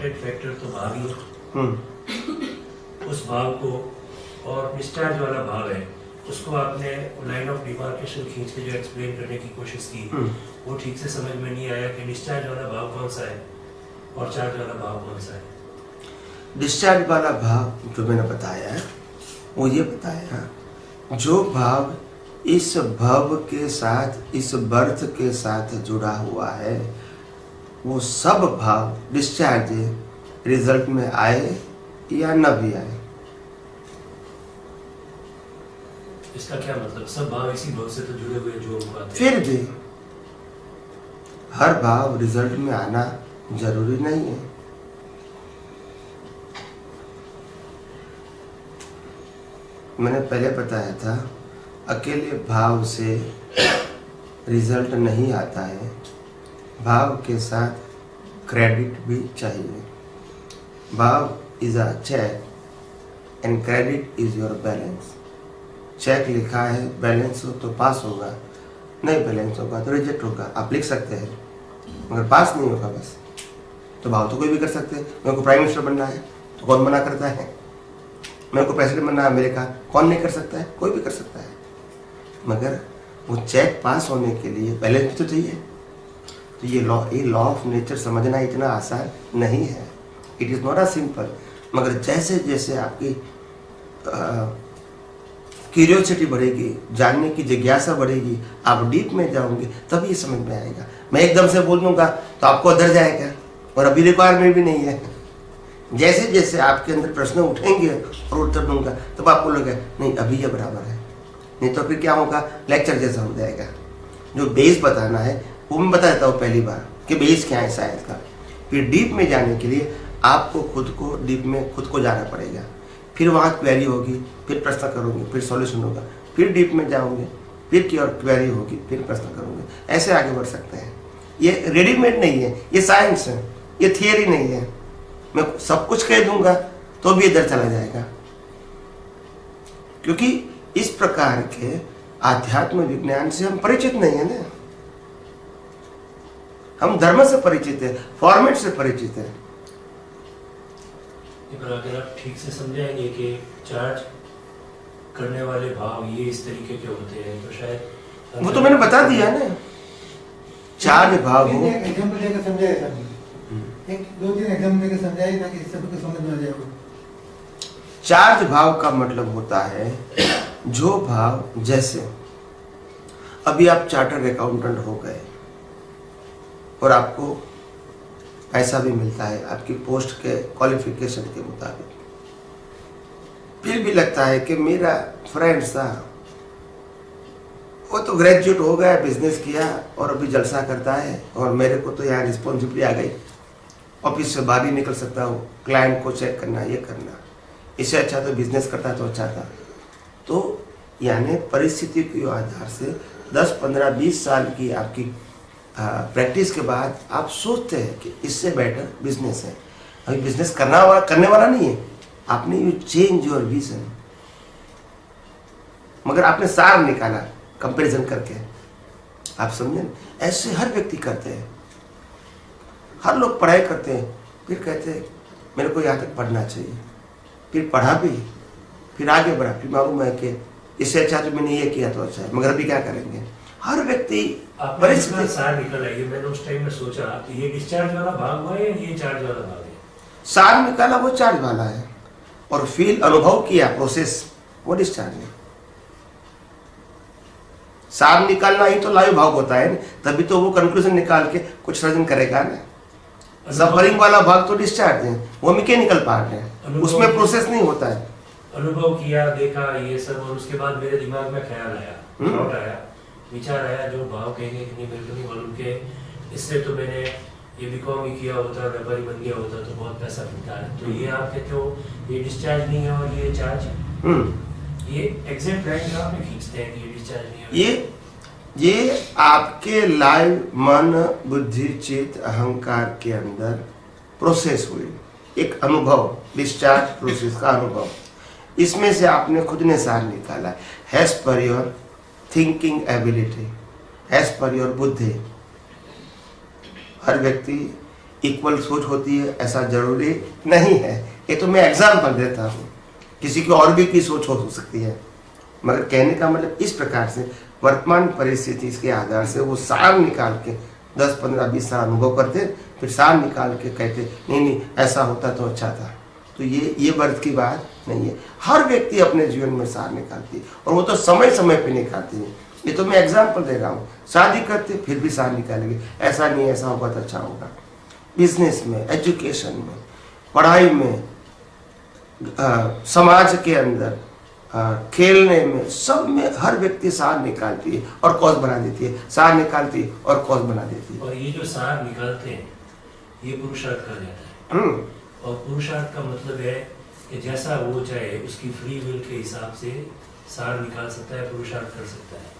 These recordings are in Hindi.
इम्पोर्टेंट फैक्टर तो भाव ही है। उस भाव को और डिस्चार्ज वाला भाव है, उसको आपने लाइन ऑफ डिमार्केशन खींच के जो एक्सप्लेन करने की कोशिश की, वो ठीक से समझ में नहीं आया कि डिस्चार्ज वाला भाव कौन सा है और चार्ज वाला भाव कौन सा है। डिस्चार्ज वाला भाव जो मैंने बताया है वो ये बताया, जो भाव इस भव के साथ, इस बर्थ के साथ जुड़ा हुआ है, वो सब भाव डिस्चार्ज रिजल्ट में आए या न भी आए। इसका क्या मतलब? सब भाव इसी भव से तो जुड़े हुए जो बात है। फिर भी हर भाव रिजल्ट में आना जरूरी नहीं है। मैंने पहले बताया था, अकेले भाव से रिजल्ट नहीं आता है, भाव के साथ क्रेडिट भी चाहिए। भाव is a check and credit is your balance. Check लिखा है, बैलेंस हो तो पास होगा, नहीं बैलेंस होगा तो रिजेक्ट होगा। आप लिख सकते हैं मगर पास नहीं होगा बस। तो भाव तो कोई भी कर सकते हैं। मेरे को प्राइम मिनिस्टर बनना है तो कौन मना करता है? मेरे को प्रेसिडेंट बनना है अमेरिका, कौन नहीं कर सकता है? कोई भी कर सकता है। मगर वो चेक पास होने के लिए बैलेंस भी तो चाहिए। तो ये लॉ ऑफ नेचर समझना इतना आसान नहीं है। It is not a simple. मगर जैसे जैसे आपकी क्यूरियोसिटी बढ़ेगी, जानने की जिज्ञासा बढ़ेगी, आप डीप में जाओगे तब ये समझ में आएगा। मैं एकदम से बोल दूंगा तो आपको अधर जाएगा और अभी रिक्वायरमेंट भी नहीं है। जैसे जैसे आपके अंदर प्रश्न उठेंगे और उत्तर दूंगा तब आपको लगेगा नहीं अभी ये बराबर है, नहीं तो फिर क्या होगा, लेक्चर जैसा हो जाएगा। जो बेस बताना है वो मैं बता देता हूँ पहली बार कि बेस क्या है साइंस का। फिर डीप में जाने के लिए आपको खुद को डीप में खुद को जाना पड़ेगा। फिर वहाँ क्वेरी होगी, फिर प्रश्न करोगे, फिर सॉल्यूशन होगा, फिर डीप में जाओगे, फिर क्वेरी होगी, फिर प्रश्न करोगे। ऐसे आगे बढ़ सकते हैं। ये रेडीमेड नहीं है, ये साइंस है, ये थियरी नहीं है। मैं सब कुछ कह दूंगा तो भी इधर चला जाएगा, क्योंकि इस प्रकार के आध्यात्म विज्ञान से हम परिचित नहीं है ना। हम धर्म से परिचित है, फॉर्मेट से परिचित है। पर अगर आप ठीक से समझाएंगे कि चार्ज करने वाले भाव ये इस तरीके के होते हैं तो शायद वो तो मैंने बता दिया ना। चार्ज भाव हो, एग्जांपल देकर समझाया सर, एक दो तीन एग्जांपल देकर समझाइए ताकि सबको समझ में आ जाए। चार्ज भाव का मतलब होता है जो भाव, जैसे अभी आप चार्टर्ड अकाउंटेंट हो गए और आपको पैसा भी मिलता है आपकी पोस्ट के क्वालिफिकेशन के मुताबिक, फिर भी लगता है कि मेरा फ्रेंड था वो तो ग्रेजुएट हो गया, बिजनेस किया और अभी जलसा करता है और मेरे को तो यहाँ रिस्पॉन्सिबिलिटी आ गई, ऑफिस से बाहर ही निकल सकता हूँ, क्लाइंट को चेक करना, ये करना, इससे अच्छा तो बिजनेस करता तो अच्छा था। तो यानी परिस्थिति के आधार से 10, 15, 20 साल की आपकी प्रैक्टिस के बाद आप सोचते हैं कि इससे बेटर बिजनेस है। अभी बिजनेस करने वाला नहीं है, आपने यू चेंज योर विजन। मगर आपने सार निकाला कंपैरिजन करके, आप समझे? ऐसे हर व्यक्ति करते हैं, हर लोग पढ़ाई करते हैं, फिर कहते हैं मेरे को यहाँ तक पढ़ना चाहिए, फिर पढ़ा भी, फिर आगे बढ़ा, फिर मालूम है कि इससे अच्छा तो मैंने ये किया तो अच्छा है, मगर अभी क्या करेंगे? हर व्यक्ति परिस्थिति सार निकल आई है। मैंने उस टाइम में सोचा कि ये डिस्चार्ज वाला भाग हुआ है, ये चार्ज वाला भाग है। सार निकाला वो चार्ज वाला है और फील अनुभव किया प्रोसेस वो डिस्चार्ज है। सार निकालना ही तो लाइव भाग होता है, तभी तो वो कंक्लूजन निकाल के कुछ सर्जन करेगा ना। सफरिंग वाला भाग तो डिस्चार्ज है, वो मैकेनिकल पार्ट है, उसमें प्रोसेस नहीं होता है। अनुभव किया, देखा ये सब, और उसके बाद मेरे दिमाग में ख्याल आया, थॉट आया, विचार आया, जो भाव कहेंगे कि नहीं मेरे को नहीं मालूम के इससे तो मैंने ये बीकॉम ही किया होता, व्यापारी बन गया होता तो बहुत पैसा मिलता है। तो ये आप कहते हो ये डिस्चार्ज नहीं है और ये चार्ज, ये एग्जैक्ट लाइन आप खींचते हैं कि ये डिस्चार्ज नहीं है। ये आपके लाइव मन, बुद्धि, चित्त, अहंकार के अंदर प्रोसेस हुई एक अनुभव, डिस्चार्ज प्रोसेस का अनुभव। इसमें से आपने खुद ने सार निकाला, has per your thinking ability, has per your बुद्धि। हर व्यक्ति इक्वल सोच होती है ऐसा जरूरी नहीं है। ये तो मैं एग्जाम्पल देता हूँ, किसी की और भी की सोच हो सकती है, मगर कहने का मतलब इस प्रकार से वर्तमान परिस्थिति के आधार से वो सार निकाल के 10, 15, 20 साल अनुभव करते, फिर सार निकाल के कहते नहीं ऐसा होता तो अच्छा था। तो ये वर्थ की बात नहीं है। हर व्यक्ति अपने जीवन में सार निकालती है, और वो तो समय समय पे निकालती है। ये तो मैं एग्जाम्पल दे रहा हूँ। शादी करते फिर भी सार निकालेंगे, ऐसा नहीं ऐसा होगा तो अच्छा होगा। बिजनेस में, एजुकेशन में, पढ़ाई में, समाज के अंदर, खेलने में, सब में हर व्यक्ति सार निकालती है और कॉज बना देती है, सार निकालती है और कॉज बना देती है। और ये जो सार निकालते हैं ये पुरुषार्थ कहा जाता है। और पुरुषार्थ का मतलब है कि जैसा वो चाहे उसकी फ्री विल के हिसाब से सार निकाल सकता है, पुरुषार्थ कर सकता है।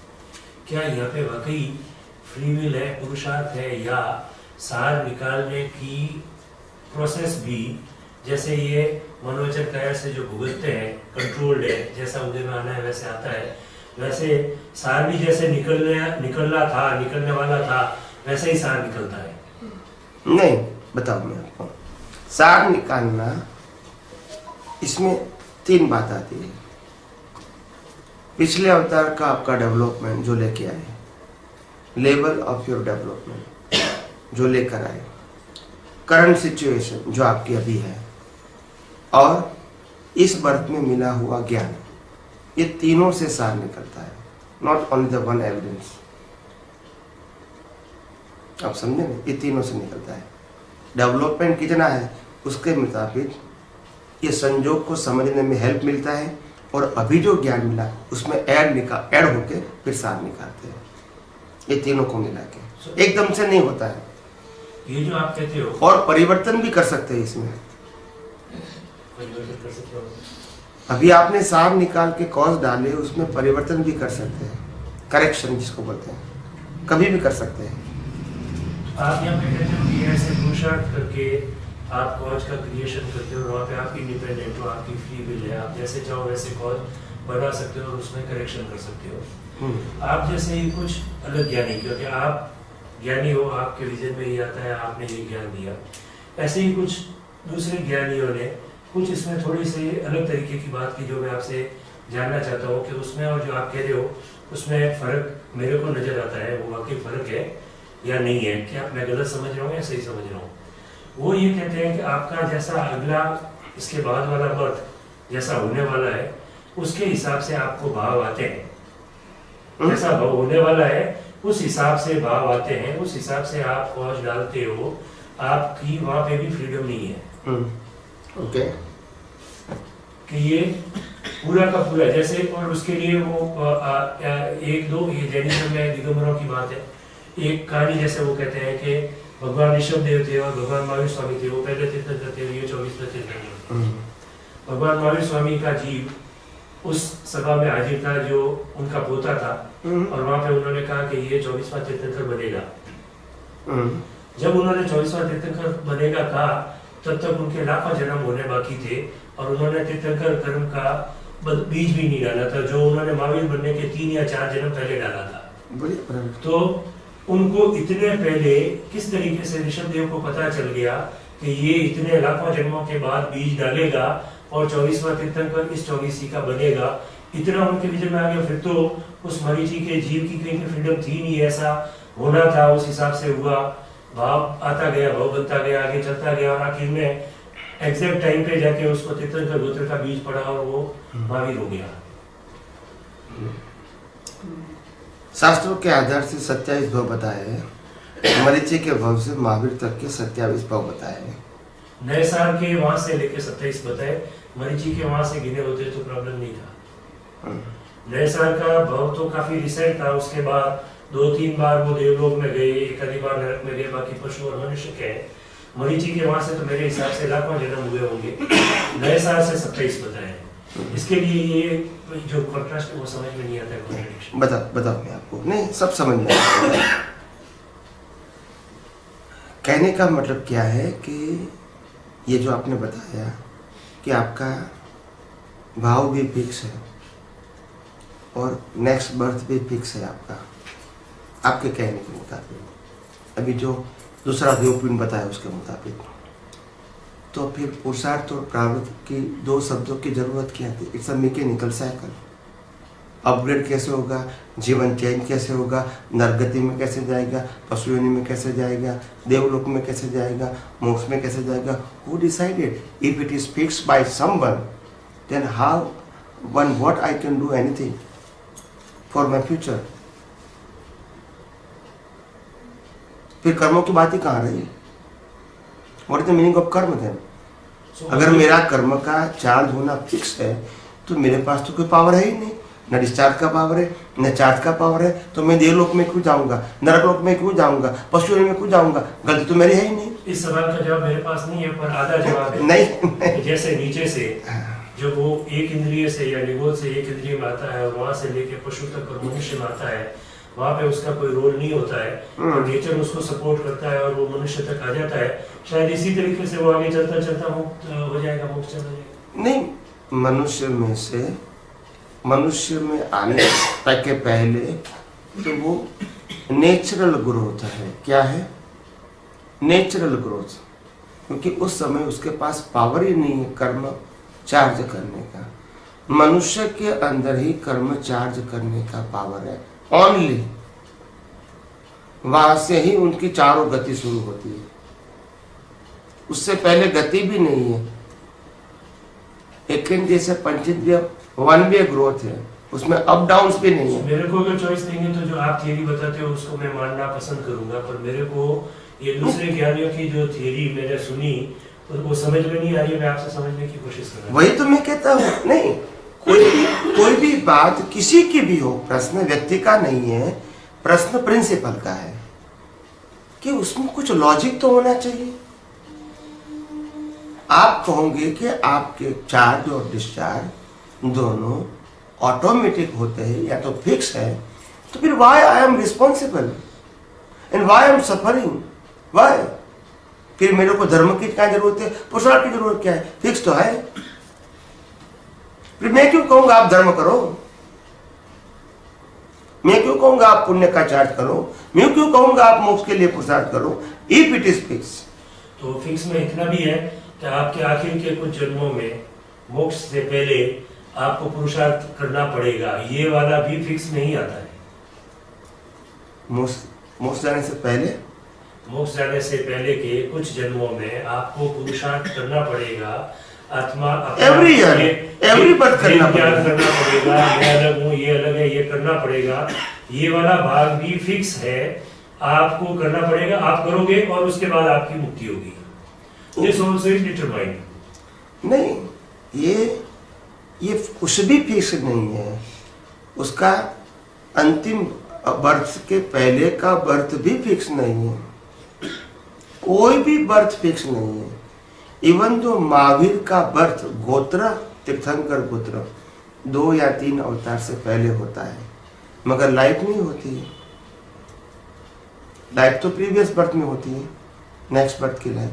क्या यहाँ पे वाकई फ्री विल है, पुरुषार्थ है, या सार निकालने की प्रोसेस भी जैसे ये मनोवचन काया से जो भुगतते हैं, कंट्रोल्ड है, जैसा उदय में आना है वैसे आता है, वैसे सार भी जैसे निकलने वाला था वैसे ही सार निकलता है। नहीं, बताओ मैं आपको। सार निकालना, इसमें 3 बात आती है। पिछले अवतार का आपका डेवलपमेंट जो लेके आए, लेवल ऑफ योर डेवलपमेंट जो लेकर आए, करंट सिचुएशन जो आपकी अभी है, और इस बर्थ में मिला हुआ ज्ञान, ये तीनों से सार निकलता है। Not only the one evidence. आप समझे ना, ये तीनों से निकलता है। डेवलपमेंट कितना है उसके मुताबिक ये संजोग को समझने में हेल्प मिलता है, और अभी जो ज्ञान मिला उसमें ऐड होके फिर सार निकालते हैं। ये तीनों को मिला के एकदम से नहीं होता है। ये जो आप कहते हो, और परिवर्तन भी कर सकते हैं इसमें। परिवर्तन कर सकते हो। अभी आपने सार निकाल के कॉज डाले, उसमें परिवर्तन भी कर सकते हैं, करेक्शन जिसको बोलते हैं, कभी भी कर सकते हैं। आप यहाँ पे कहते हो कि ऐसे पुरुषार्थ करके आप कॉज का क्रिएशन करते हो, वहाँ पे आप इंडिपेंडेंट हो, आपकी फ्री विल है, आप जैसे चाहो वैसे कॉज बना सकते हो और उसमें करेक्शन कर सकते हो। आप जैसे ही कुछ अलग ज्ञानी, क्योंकि आप ज्ञानी हो, आपके विजन में ही आता है, आपने ये ज्ञान दिया, ऐसे ही कुछ दूसरे ज्ञानियों ने कुछ इसमें थोड़ी सी अलग तरीके की बात की, जो मैं आपसे जानना चाहता हूँ कि उसमें और जो आप कह रहे हो उसमें फर्क मेरे को नजर आता है, वो वाकई फर्क है या नहीं है, क्या मैं गलत समझ रहा हूँ या सही समझ रहा हूँ। वो ये कहते हैं कि आपका जैसा अगला इसके बाद वाला बर्थ जैसा होने वाला है, उसके हिसाब से आपको भाव आते हैं। जैसा भाव होने वाला है उस हिसाब से भाव आते हैं, उस हिसाब से आप कॉज डालते हो, आपकी वहां पे भी फ्रीडम नहीं है। ओके। कि ये पूरा का पूरा जैसे, और उसके लिए वो 1-2 ये जैनिज्म में दिगंबरों की बात है। एक कहानी जैसे वो कहते हैं कि भगवान ऋषभ देव थे और भगवान महावीर स्वामी थे, वो पहले तीर्थंकर थे, ये 24वें तीर्थंकर। भगवान महावीर स्वामी का जीव उस सभा में हाजिर था जो उनका पोता था, और वहां पे उन्होंने कहा कि ये 24वां तीर्थंकर बनेगा। जब उन्होंने 24वां तीर्थंकर बनेगा कहा, तब तक उनके लाखों जन्म होने बाकी थे, और उन्होंने तीर्थंकर कर्म का बीज भी नहीं डाला था, जो उन्होंने महावीर बनने के 3 या 4 जन्म पहले डाला था। तो उनको इतने पहले किस तरीके से ऋषभ देव को पता चल गया कि ये इतने लाखों जन्मों के बाद बीज डालेगा और 24वां तीर्थंकर इस 24 का बनेगा, इतना उनके विजन में आ गया। फिर तो उस मरीची के जीव की कहीं फ्रीडम थी नहीं, ऐसा होना था, उस हिसाब से हुआ, भाव आता गया, भाव बनता गया, आगे चलता गया, और आखिर में एग्जैक्ट टाइम पे जाके उसको तीर्थंकर गोत्र का बीज पड़ा और वो महावीर हो गया। शास्त्रों के आधार से 27 भाव बताए हैं, मरीची के भाव से महावीर तक के 27 भाव बताए हैं। नए साल के वहां से लेके 27 बताए, मरीची के वहां से गिने होते तो प्रॉब्लम नहीं था। नए साल का भाव तो काफी रिसेंट था, उसके बाद 2-3 बार वो देवलोक में गए, एक आधी बार नरक में गए, बाकी पशु और मनुष्य के। मरीची के वहां से तो मेरे हिसाब से लाखों जन्म हुए होंगे, नए साल से 27 बताए। इसके लिए ये जो कॉन्ट्रास्ट वो समझ में नहीं आता है, कॉन्ट्रडिक्शन। बताओ मैं आपको, नहीं सब समझ में आता है। कहने का मतलब क्या है कि ये जो आपने बताया कि आपका भाव भी फिक्स है और नेक्स्ट बर्थ भी फिक्स है आपका, आपके कहने के मुताबिक। अभी जो दूसरा देवपुरीन बताया उसके मुताबिक। तो फिर पुरुषार्थ और प्रारब्ध की दो शब्दों की जरूरत क्या थी? It's a mechanical cycle. Upgrade कैसे होगा, जीवन चेंज कैसे होगा, नरगति में कैसे जाएगा, पशु योनि में कैसे जाएगा, देवलोक में कैसे जाएगा, मोक्ष में कैसे जाएगा? Who decided? If it is fixed by someone, then how one what I can do anything for my future? फिर कर्मों की बात ही कहाँ रही? What is the meaning of karma then? अगर मेरा कर्म का चार्ज होना फिक्स है तो मेरे पास तो कोई पावर है ही नहीं, न डिस्चार्ज का पावर है न चार्ज का पावर है। तो मैं देवलोक में क्यों जाऊंगा, नरकलोक में क्यों जाऊंगा, पशु में क्यों जाऊंगा? गलती तो मेरी है ही नहीं। इस सवाल का जवाब मेरे पास नहीं है, पर आधा जवाब है। नहीं। जैसे नीचे से जब वो एक इंद्रिय से या निगोद से एक इंद्रिय में आता है और वहां से लेके पशु तक और मनुष्य में आता है, वहां पे उसका कोई रोल नहीं होता है और नेचर उसको सपोर्ट करता है और वो मनुष्य तक आ जाता है। शायद इसी तरीके से वो आगे चलता चलता मुक्त हो जाएगा, मोक्ष चला जाएगा। नहीं, मनुष्य में आने के पहले तो वो नेचुरल ग्रोथ है। क्या है? Natural growth. क्योंकि उस समय उसके पास पावर ही नहीं है कर्म चार्ज करने का। मनुष्य के अंदर ही कर्म चार्ज करने का पावर है ओनली। वहां से ही उनकी चारों गति शुरू होती है, उससे पहले गति भी नहीं है। एक जैसे पंचेंद्रिय वन वे ग्रोथ है, उसमें अप डाउन भी नहीं है। मेरे को अगर चॉइस देंगे तो जो आप थियरी बताते हो उसको मैं मानना पसंद करूंगा, पर मेरे को ये दूसरे ज्ञानियों की जो थियरी मैंने सुनी वो समझ में नहीं आ रही है। मैं आपसे समझने की कोशिश कर रहा हूं। वही तो मैं कहता हूँ। नहीं, कोई भी बात किसी की भी हो, प्रश्न व्यक्ति का नहीं है, प्रश्न प्रिंसिपल का है कि उसमें कुछ लॉजिक तो होना चाहिए। आप कहोगे कि आपके चार्ज और डिस्चार्ज दोनों ऑटोमेटिक होते हैं या तो फिक्स है, तो फिर why I am responsible and why I am suffering? Why? फिर मेरे को धर्म की क्या जरूरत है, पुरुषार्थ की जरूरत क्या है? फिक्स तो है। फिर मैं क्यों कहूंगा आप धर्म करो? मैं क्यों कहूंगा आप पुण्य का चार्ज करो? मैं क्यों कहूंगा आप मोक्ष के लिए पुरुषार्थ करो? If it is fix. तो फिक्स में इतना भी है कि आपके आखिर के कुछ जन्मों में मोक्ष से पहले आपको पुरुषार्थ करना पड़ेगा, ये वाला भी फिक्स नहीं आता है। मोक्ष जाने से पहले, मोक्ष जाने से पहले के कुछ जन्मों में आपको पुरुषार्थ करना पड़ेगा। आत्मा एवरी ईयर एवरी बर्थ करना पड़ेगा। मैं अलग हूँ, ये अलग है, ये करना पड़ेगा। ये वाला भाग भी फिक्स है, आपको करना पड़ेगा, आप करोगे और उसके बाद आपकी मुक्ति होगी। This also is determined। नहीं, ये कुछ भी फिक्स नहीं है। उसका अंतिम बर्थ के पहले का बर्थ भी फिक्स नहीं है। कोई भी बर्थ फिक्स नहीं है। इवन जो महावीर का बर्थ गोत्र, तीर्थंकर गोत्र 2 या 3 अवतार से पहले होता है, मगर लाइफ नहीं होती है। लाइफ तो प्रीवियस बर्थ में होती है, नेक्स्ट बर्थ की लाइफ।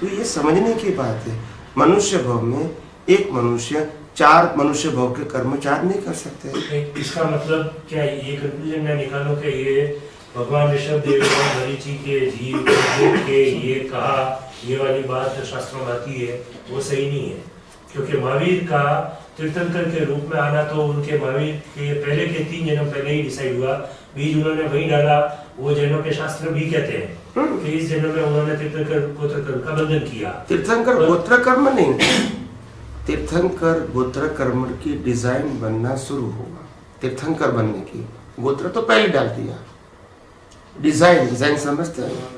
तो ये समझने की बात है। मनुष्य भव में एक मनुष्य 4 मनुष्य भव के कर्म 4 नहीं कर सकते। इसका मतलब क्या ये कंक्लूजन मैं निकालूं कि ये भगवान ऋषभ देव मरीचि के जीव के ये कहा, ये वाली बात जो शास्त्रों में आती है वो सही नहीं है? क्योंकि महावीर का तीर्थंकर के रूप में आना तो उनके महावीर के पहले के 3 जन्म पहले ही डिसाइड हुआ। बीज उन्होंने वही डाला। वो जैनों के शास्त्र भी कहते हैं कि इस जन्म में उन्होंने तीर्थंकर गोत्र कर्म का बंधन किया। तीर्थंकर गोत्र कर्म नहीं, तीर्थंकर गोत्र कर्म की डिजाइन बनना शुरू हुआ। तीर्थंकर बनने की गोत्र तो पहले डाल दिया। डिजाइन समझते हैं?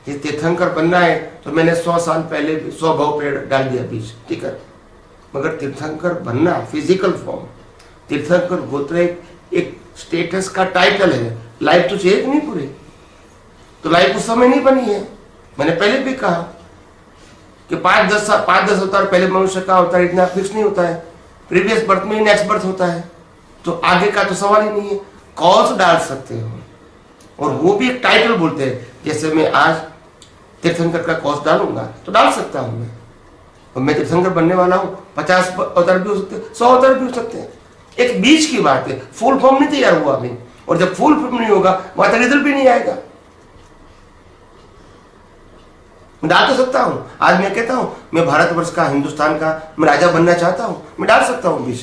ये तीर्थंकर बनना है तो मैंने 100 साल पहले 100 भाव पेड़ डाल दिया बीज, ठीक है। मगर तीर्थंकर बनना फिजिकल फॉर्म, तीर्थंकर गोत्र एक स्टेटस का टाइटल है। लाइफ तो चाहिए नहीं पूरी, तो लाइफ उस समय नहीं बनी है। मैंने पहले भी कहा कि 5-10 अवतार पहले मनुष्य का अवतार इतना फिक्स नहीं होता है। प्रीवियस बर्थ में ही नेक्स्ट बर्थ होता है, तो आगे का तो सवाल ही नहीं है। कॉज डाल सकते हो, और वो भी एक टाइटल बोलते हैं। जैसे मैं आज तीर्थंकर का कॉज डालूंगा तो डाल सकता हूं मैं, और मैं तीर्थंकर बनने वाला हूं। 50 अवतार भी हो सकते हैं, 100 अवतार भी हो सकते हैं। एक बीज की बात है, फुल फॉर्म नहीं तैयार हुआ अभी। और जब फुल फिल्म नहीं होगा वहां तक रिजल्ट भी नहीं आएगा। मैं डाल तो सकता हूं, आज मैं कहता हूं मैं भारतवर्ष का, हिंदुस्तान का मैं राजा बनना चाहता हूं, मैं डाल सकता हूं बीच,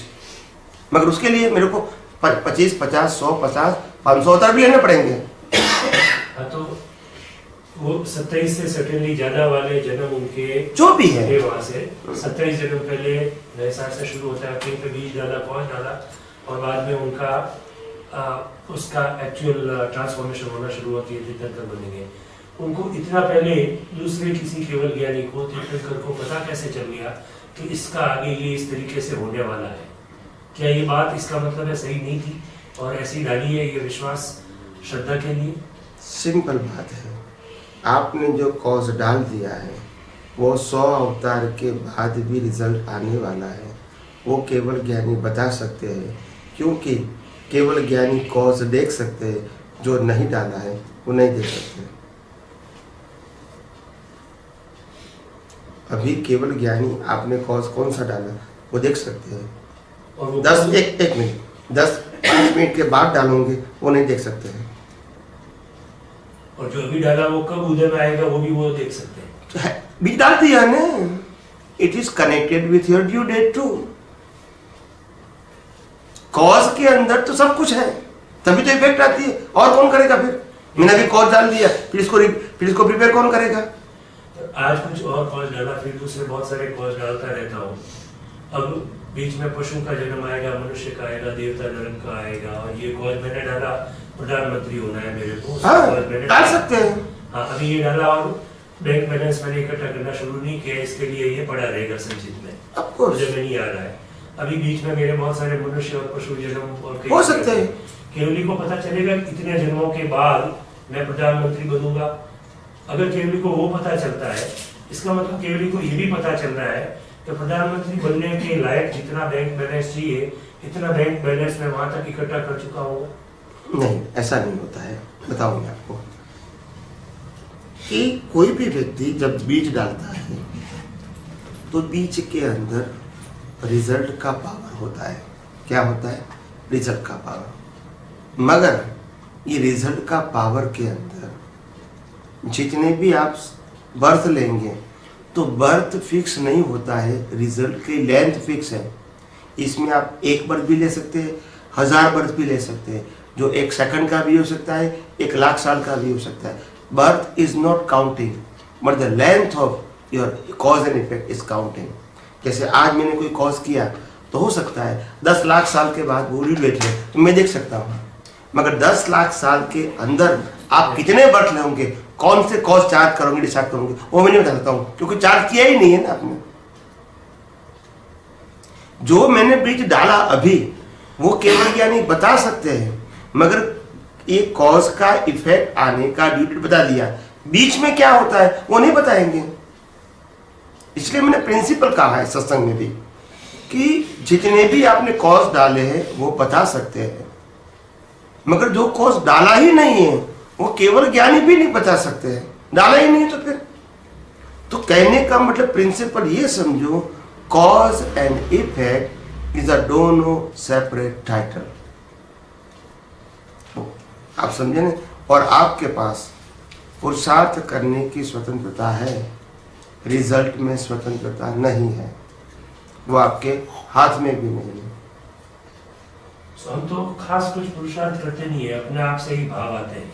मगर उसके लिए मेरे को 25, 50, 100, 50, 500 अवतार भी लेने पड़ेंगे। तो वो 27 से सर्टेनली ज्यादा वाले जन्म उनके जो भी है वहां से 27 जन्म पहले नए साल से शुरू होता है, कहीं पे बीज डाला, पौध डाला, और बाद में उनका उसका एक्चुअल ट्रांसफॉर्मेशन होना शुरू होती है, तीर्थंकर बनेंगे। उनको इतना पहले दूसरे किसी केवल ज्ञानी को, तीर्थंकर को पता कैसे चल गया कि इसका आगे ये इस तरीके से होने वाला है? क्या ये बात इसका मतलब है सही नहीं थी और ऐसी डाली है ये विश्वास श्रद्धा के लिए? सिंपल बात है, आपने जो कॉज डाल दिया है वो 100 अवतार के बाद भी रिजल्ट आने वाला है, वो केवल ज्ञानी बता सकते हैं, क्योंकि केवल ज्ञानी कॉज देख सकते हैं, जो नहीं डाला है वो नहीं देख सकते। अभी केवल ज्ञानी आपने कॉज कौन सा डाला वो देख सकते हैं, और 1 मिनट 10-5 मिनट के बाद डालोगे वो नहीं देख सकते हैं, और जो अभी डाला वो कब उदय में आएगा वो भी वो देख सकते हैं। भी डाल दिया ना, it is connected with your due date too. Cause के अंदर तो सब कुछ है, तभी तो इफेक्ट आती है, और कौन करेगा फिर? मैंने अभी कॉज डाल दिया, फिर इसको प्रिपेयर कौन करेगा? तो आज कुछ और कॉज डाला, फिर दूसरे बहुत सारे कॉज डालता रहता हूँ। अब बीच में पशु का जन्म आएगा, मनुष्य का आएगा, देवता नरक का आएगा, और ये कॉज मैंने डाला प्रधानमंत्री होना है मेरे को, डाल सकते हैं। हाँ, अभी ये डाला और बैंक बैलेंस मैंने इकट्ठा करना शुरू नहीं किया, इसके लिए ये पड़ा रहेगा संचित में, मुझे में नहीं आ रहा है। अभी बीच में मेरे बहुत सारे मनुष्य और पशु जन्म और हो सकते हैं। केवली को पता चलेगा इतने जन्मों के बाद मैं प्रधानमंत्री बनूंगा। अगर केवली को वो पता चलता है, इसका मतलब केवली को ये भी पता चल रहा है कि प्रधानमंत्री बनने के लायक जितना बैंक बैलेंस चाहिए इतना बैंक बैलेंस मैं वहां तक इकट्ठा कर चुका हूँ। नहीं, ऐसा नहीं होता है। बताऊंगा आपको कि कोई भी व्यक्ति जब बीज डालता है तो बीज के अंदर रिजल्ट का पावर होता है। क्या होता है? रिजल्ट का पावर। मगर ये रिजल्ट का पावर के अंदर जितने भी आप बर्थ लेंगे तो बर्थ फिक्स नहीं होता है, रिजल्ट की लेंथ फिक्स है। इसमें आप 1 बर्थ भी ले सकते हैं, 1000 बर्थ भी ले सकते हैं, जो 1 सेकंड का भी हो सकता है, 1 लाख साल का भी हो सकता है। Birth is not counting but the length of your cause and effect is counting. जैसे आज मैंने कोई कॉज किया तो हो सकता है 10 लाख साल के बाद वो बैठ ले तो मैं देख सकता हूँ, मगर 10 लाख साल के अंदर आप कितने बर्थ लेंगे, कौन से कॉज चार्ज करोगे, डिसाइड करोगे, वो मैं नहीं बता सकता हूँ, क्योंकि चार्ज किया ही नहीं है ना आपने। जो मैंने बीज डाला अभी वो केवल ज्ञानी बता सकते हैं, मगर एक कॉज का इफेक्ट आने का ड्यू डेट बता दिया, बीच में क्या होता है वो नहीं बताएंगे। इसलिए मैंने प्रिंसिपल कहा है सत्संग में भी कि जितने भी आपने कॉज डाले हैं वो बता सकते हैं, मगर जो कॉज डाला ही नहीं है वो केवल ज्ञानी भी नहीं बता सकते हैं। डाला ही नहीं तो फिर तो कहने का मतलब प्रिंसिपल ये समझो, cause and effect is a दोनों सेपरेट टाइटल। आप समझे ना? और आपके पास पुरुषार्थ करने की स्वतंत्रता है, रिजल्ट में स्वतंत्रता नहीं है, वो आपके हाथ में भी नहीं है। हम तो खास कुछ पुरुषार्थ करते नहीं है, अपने आप से ही भाव आते हैं।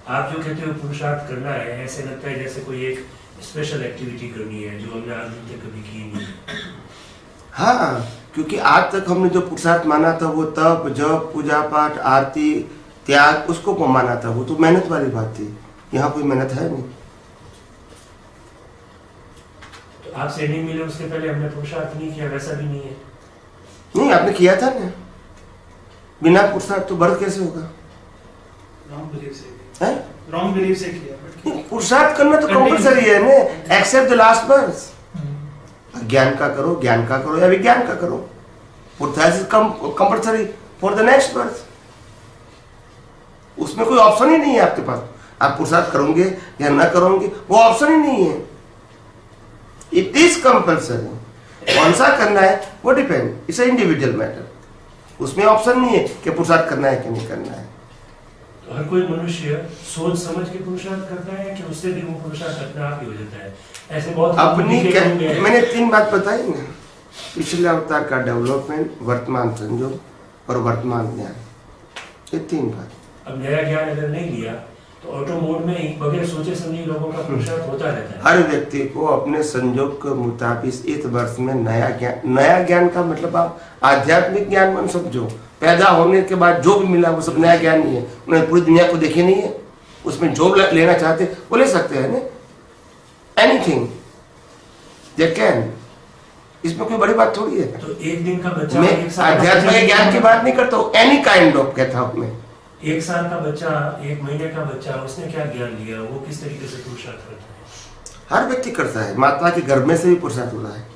आप जो कहते हो पुरुषार्थ करना है, ऐसे लगता है जैसे कोई एक स्पेशल एक्टिविटी करनी है जो हमने आज तक कभी की नहीं। हाँ, क्योंकि आज तक हमने जो पुरुषार्थ माना था वो तप, जप, पूजा पाठ, आरती, त्याग, उसको माना था, वो तो मेहनत वाली बात थी। यहाँ कोई मेहनत है नहीं। तो आपसे नहीं मिले उसके पहले हमने पुरुषार्थ नहीं किया, वैसा भी नहीं है। नहीं, आपने किया था ना, बिना पुरुषार्थ तो बर्थ कैसे होगा? रॉन्ग बिलीफ से है? रॉन्ग बिलीफ से किया। पुरुषार्थ करना तो कंपलसरी है ना, एक्सेप्ट द लास्ट बर्थ। ज्ञान का करो, ज्ञान का करो या विज्ञान का करो, पुरुषार्थ compulsory for the next birth. उसमें कोई ऑप्शन ही नहीं है आपके पास, आप पुरुषार्थ करोगे या ना करोगे वो ऑप्शन ही नहीं है। It is compulsory. कौन सा करना है वो डिपेंड, इट्स इंडिविजुअल मैटर। उसमें ऑप्शन नहीं है कि पुरुषार्थ करना है कि नहीं करना है। तो हर कोई मनुष्य सोच समझ के पुरुषार्थ करता है कि उससे भी वो पुरुषार्थ अपने आप ही हो जाता है। ऐसे बहुत अपनी मैंने 3 बात बताई ना, पिछले अवतार का डेवलपमेंट, वर्तमान संयोग और वर्तमान ज्ञान, ये 3 बात। अब नया ज्ञान अगर नहीं लिया तो ऑटो मोड में ही बगैर सोचे समझे लोगों का पुरुषार्थ होता रहता है। हर व्यक्ति को अपने संयोग के मुताबिक इस वर्ष में नया ज्ञान का मतलब आप आध्यात्मिक ज्ञान मन समझो। पैदा होने के बाद जो भी मिला वो सब नया ज्ञान ही है। उन्होंने पूरी दुनिया को देखी नहीं है, उसमें जो लेना चाहते वो ले सकते हैं ना, एनीथिंग दे कैन। इसमें कोई बड़ी बात थोड़ी है। तो एक दिन का बच्चा, मैं आध्यात्मिक ज्ञान की बात नहीं करता हूँ, एनी काइंड ऑफ कहता हूँ मैं। 1 साल का बच्चा, 1 महीने का बच्चा, उसने क्या ज्ञान लिया, वो किस तरीके से पुरुषार्थ करता है? हर व्यक्ति करता है। माता के गर्भ में से भी पुरुषार्थ हो रहा है,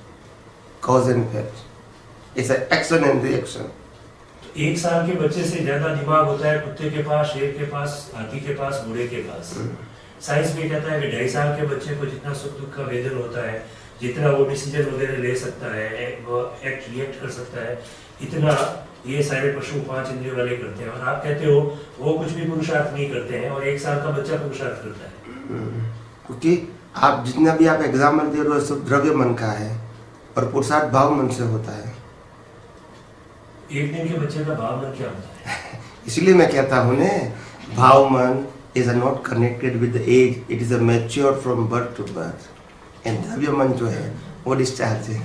cause and effect, it's action and reaction. 1 साल के बच्चे से ज्यादा दिमाग होता है कुत्ते के पास, शेर के पास, हाथी के पास, घोड़े के पास। साइंस भी कहता है कि 2.5 साल के बच्चे को जितना सुख दुख का वेदन होता है, जितना वो डिसीजन वगैरह ले सकता है, वो एक्ट रिएक्ट कर सकता है, इतना ये सारे पशु 5 इंद्रियों वाले करते हैं। और आप कहते हो वो कुछ भी पुरुषार्थ नहीं करते हैं और 1 साल का बच्चा पुरुषार्थ करता है। क्योंकि आप जितना भी आप एग्जाम्पल दे रहे हो सब द्रव्य मन का है और पुरुषार्थ भाव मन से होता है। 1 दिन के बच्चे का भाव मन क्या होता है? इसलिए मैं कहता हूँ ने, भाव मन is not connected with age, it is a mature from birth to birth. And द्रव्य मन जो है वो डिस्चार्ज है,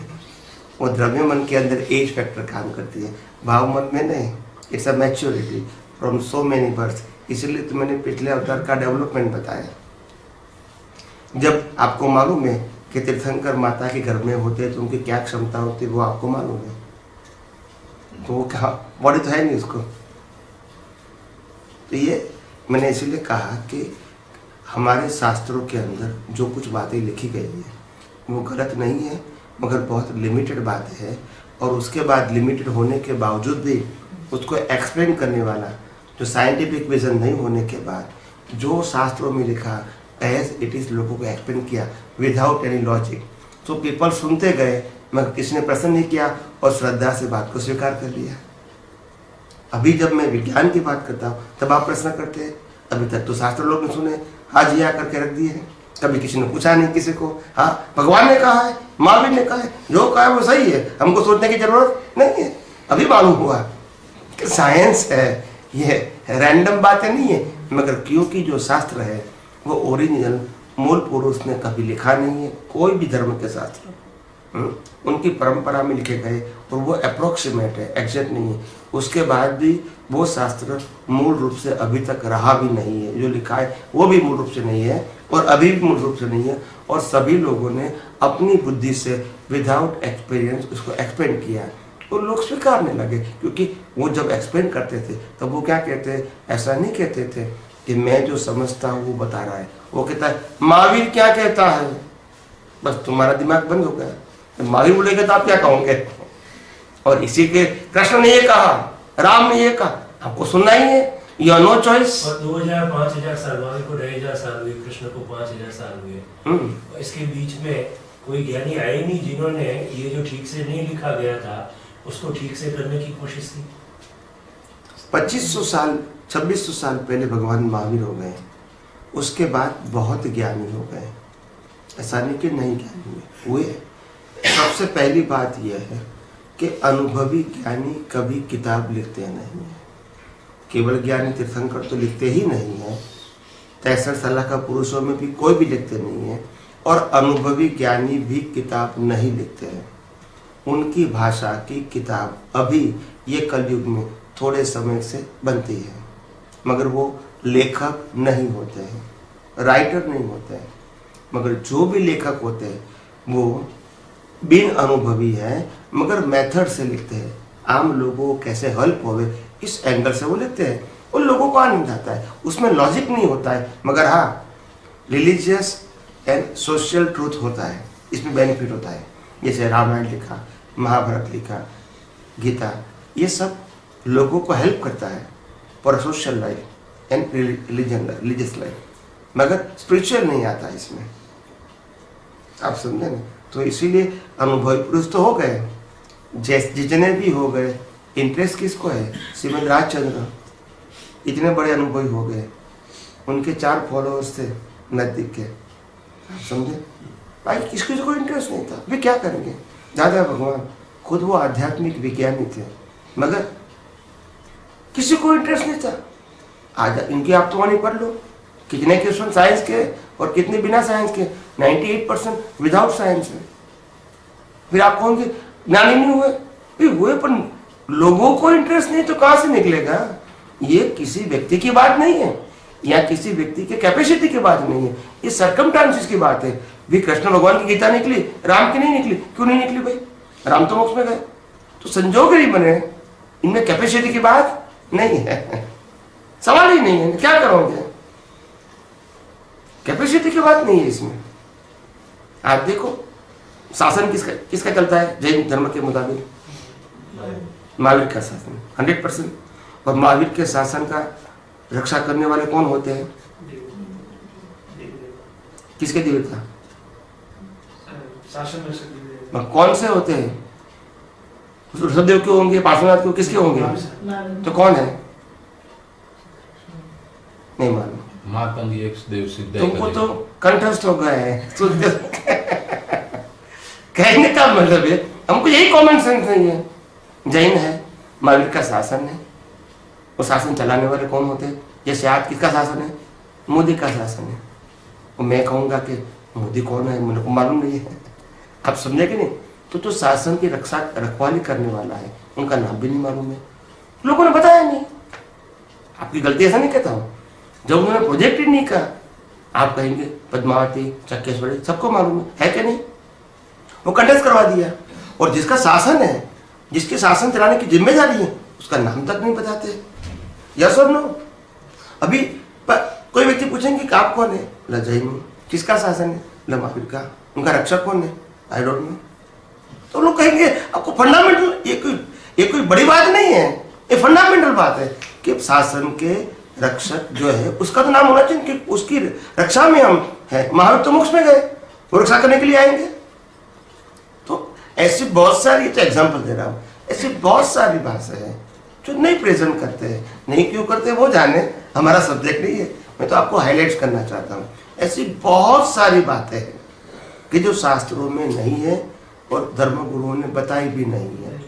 वो द्रव्य मन के अंदर एज फैक्टर काम करती है, भाव मन में नहीं। It's a maturity from so many birth. इसलिए तो मैंने पिछले अवतार का डेवलपमेंट बताया। जब आपको मालूम है कि तीर्थंकर माता के घर में होते तो उनकी क्या क्षमता होती है, वो आपको मालूम है, तो वो क्या बॉडी तो है नहीं उसको। तो ये मैंने इसीलिए कहा कि हमारे शास्त्रों के अंदर जो कुछ बातें लिखी गई है वो गलत नहीं है, मगर बहुत लिमिटेड बातें है। और उसके बाद लिमिटेड होने के बावजूद भी उसको एक्सप्लेन करने वाला जो साइंटिफिक विजन नहीं होने के बाद जो शास्त्रों में लिखा एज इट इज लोगों को एक्सप्लेन किया विदाउट एनी लॉजिक, तो पीपल सुनते गए, मगर किसी ने प्रश्न नहीं किया और श्रद्धा से बात को स्वीकार कर लिया। अभी जब मैं विज्ञान की बात करता हूँ तब आप प्रश्न करते हैं। अभी तक तो शास्त्र लोग ने सुने, आज ये आकर के रख दिए हैं, कभी किसी ने पूछा नहीं किसी को। हाँ, भगवान ने कहा है, महावीर ने कहा है, जो कहा है वो सही है, हमको सोचने की जरूरत नहीं है। अभी मालूम हुआ कि साइंस है, ये रैंडम बातें नहीं है, मगर क्योंकि जो शास्त्र है वो ओरिजिनल मूल पुरुष ने कभी लिखा नहीं है। कोई भी धर्म के शास्त्र उनकी परंपरा में लिखे गए और वो अप्रोक्सीमेट है, एग्जैक्ट नहीं है। उसके बाद भी वो शास्त्र मूल रूप से अभी तक रहा भी नहीं है। जो लिखा है वो भी मूल रूप से नहीं है और अभी भी मूल रूप से नहीं है। और सभी लोगों ने अपनी बुद्धि से विदाउट एक्सपीरियंस उसको एक्सप्लेन किया और लोग स्वीकारने लगे। क्योंकि वो जब एक्सप्लेन करते थे तब वो क्या कहते, ऐसा नहीं कहते थे कि मैं जो समझता हूँ वो बता रहा है। वो कहता है महावीर क्या कहता है, बस तुम्हारा दिमाग बंद हो गया। महावीर बोलेगा तो आप क्या कहोगे। और इसी के कृष्ण ने ये कहा, राम ने ये कहा, आपको सुनना ही है, यू नो चॉइस। और 2000-5000 साल, महावीर को 2500 साल हुए, कृष्ण को 5000 साल हुए। और इसके बीच में कोई ज्ञानी आए नहीं जिन्होंने ये जो ठीक से नहीं लिखा गया था उसको ठीक से करने की कोशिश की। 2500 साल 2600 साल पहले भगवान महावीर हो गए, उसके बाद बहुत ज्ञानी हो गए। ऐसा नहीं कि नहीं ज्ञानी हुए। सबसे पहली बात यह है कि अनुभवी ज्ञानी कभी किताब लिखते नहीं है। केवल ज्ञानी तीर्थंकर तो लिखते ही नहीं है, 63 साल का पुरुषों में भी कोई भी लिखते नहीं है। और अनुभवी ज्ञानी भी किताब नहीं लिखते हैं। उनकी भाषा की किताब अभी ये कलयुग में थोड़े समय से बनती है, मगर वो लेखक नहीं होते हैं, राइटर नहीं होते हैं। मगर जो भी लेखक होते हैं वो बिन अनुभवी है, मगर मेथड से लिखते हैं। आम लोगों को कैसे हेल्प होवे इस एंगल से वो लिखते हैं। उन लोगों को आनंद आता है, उसमें लॉजिक नहीं होता है, मगर हाँ रिलीजियस एंड सोशल ट्रूथ होता है, इसमें बेनिफिट होता है। जैसे रामायण लिखा, महाभारत लिखा, गीता, ये सब लोगों को हेल्प करता है for social life and religious life, मगर स्पिरिचुअल नहीं आता इसमें। आप समझे ना। तो इसीलिए अनुभवी पुरुष तो हो गए, जितने भी हो गए, इंटरेस्ट किसको है, श्रीमद राजचंद्र इतने बड़े अनुभवी हो गए, उनके 4 फॉलोअर्स थे नजदीक के, आप समझे भाई, किसको कोई इंटरेस्ट नहीं था। वे क्या करेंगे, दादा भगवान खुद वो आध्यात्मिक विज्ञानी थे, मगर किसी को इंटरेस्ट नहीं था। आज इनकी आप तो वाणी पढ़ लो, कितने क्वेश्चन साइंस के और कितने बिना साइंस के, 98% विदाउट साइंस है। फिर आप कहोगे ज्ञानी नहीं हुए, हुए पर लोगों को इंटरेस्ट नहीं तो कहां से निकलेगा। ये किसी व्यक्ति की बात नहीं है या किसी व्यक्ति के कैपेसिटी की बात नहीं है, ये सर्कमस्टांसेस की बात है। भी कृष्ण भगवान की गीता निकली, राम की नहीं निकली। क्यों नहीं निकली भाई, राम तो मोक्ष में गए, तो संजोग नहीं बने, इनमें कैपेसिटी की बात नहीं है, सवाल ही नहीं है। क्या करोगे, कैपेसिटी की बात नहीं है इसमें। आप देखो शासन किसका चलता है जैन धर्म के मुताबिक, महावीर का शासन 100%। और महावीर के शासन का रक्षा करने वाले कौन होते हैं, किसके देवता, शासन कौन से होते हैं, ऋषभदेव के होंगे, पार्श्वनाथ के, किसके होंगे, तो कौन है, नहीं मालूम। मातंग एक देव सिद्ध, तुमको तो कंठस्थ हो गए हैं कहने का मतलब है हमको यही कॉमन सेंस नहीं है। जैन है, महावीर का शासन है, वो शासन चलाने वाले कौन होते हैं, जैसे आज किसका शासन है, मोदी का शासन है। और मैं कहूंगा कि मोदी कौन है, मुझे को मालूम नहीं है, आप समझे कि नहीं। तो शासन की रखवाली करने वाला है, उनका नाम भी नहीं मालूम है, लोगों ने बताया नहीं। आपकी गलती ऐसा नहीं कहता हूं, जब उन्होंने प्रोजेक्ट ही नहीं कहा, आप कहेंगे पद्मावती, चक्केश्वरी सबको मालूम है कि नहीं, वो कंटेस्ट करवा दिया। और जिसका शासन है, जिसके शासन चलाने की जिम्मेदारी है, उसका नाम तक नहीं बताते। यस और नो। अभी कोई व्यक्ति पूछेंगे कि आप कौन है, जैन हूं, किसका शासन है, महावीर का, उनका रक्षक कौन है, आई डोंट नो। तो लोग कहेंगे आपको फंडामेंटल, ये कोई बड़ी बात नहीं है, ये फंडामेंटल बात है कि शासन के रक्षक जो है उसका तो नाम होना चाहिए कि उसकी रक्षा में हम है। महावीर तो मोक्ष में गए, वो रक्षा करने के लिए आएंगे। तो ऐसी बहुत सारी, तो एग्जांपल दे रहा हूं, ऐसी बहुत सारी भाषा है जो नहीं प्रेजेंट करते हैं। नहीं क्यों करते वो जाने, हमारा सब्जेक्ट नहीं है, मैं तो आपको हाईलाइट करना चाहता हूँ। ऐसी बहुत सारी बातें हैं कि जो शास्त्रों में नहीं है और धर्म गुरुओं ने बताई भी नहीं है,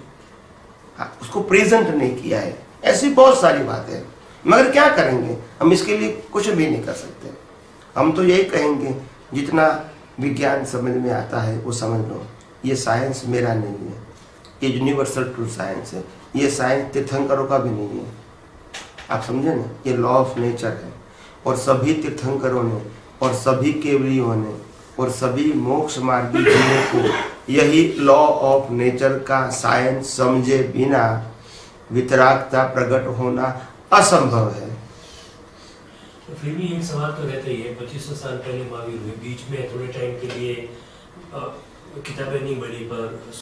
उसको प्रेजेंट नहीं किया है। ऐसी बहुत सारी बातें हैं, मगर क्या करेंगे हम, इसके लिए कुछ भी नहीं कर सकते। हम तो यही कहेंगे जितना विज्ञान समझ में आता है वो समझ लो। ये साइंस मेरा नहीं है, ये यूनिवर्सल ट्रू साइंस है, ये साइंस तीर्थंकरों का भी नहीं है, आप समझे ना। ये लॉ ऑफ नेचर है, और सभी तीर्थंकरों ने और सभी केवलियों ने और सभी मोक्ष मार्गी जीवों को यही लॉ ऑफ नेचर का साइंस समझे बिना वितरागता प्रकट होना असंभव है। तो फिर भी एक सवाल तो रहता ही है, 2500 साल पहले महावीर हुए, बीच में थोड़े टाइम के लिए किताबें नहीं बढ़ी, पर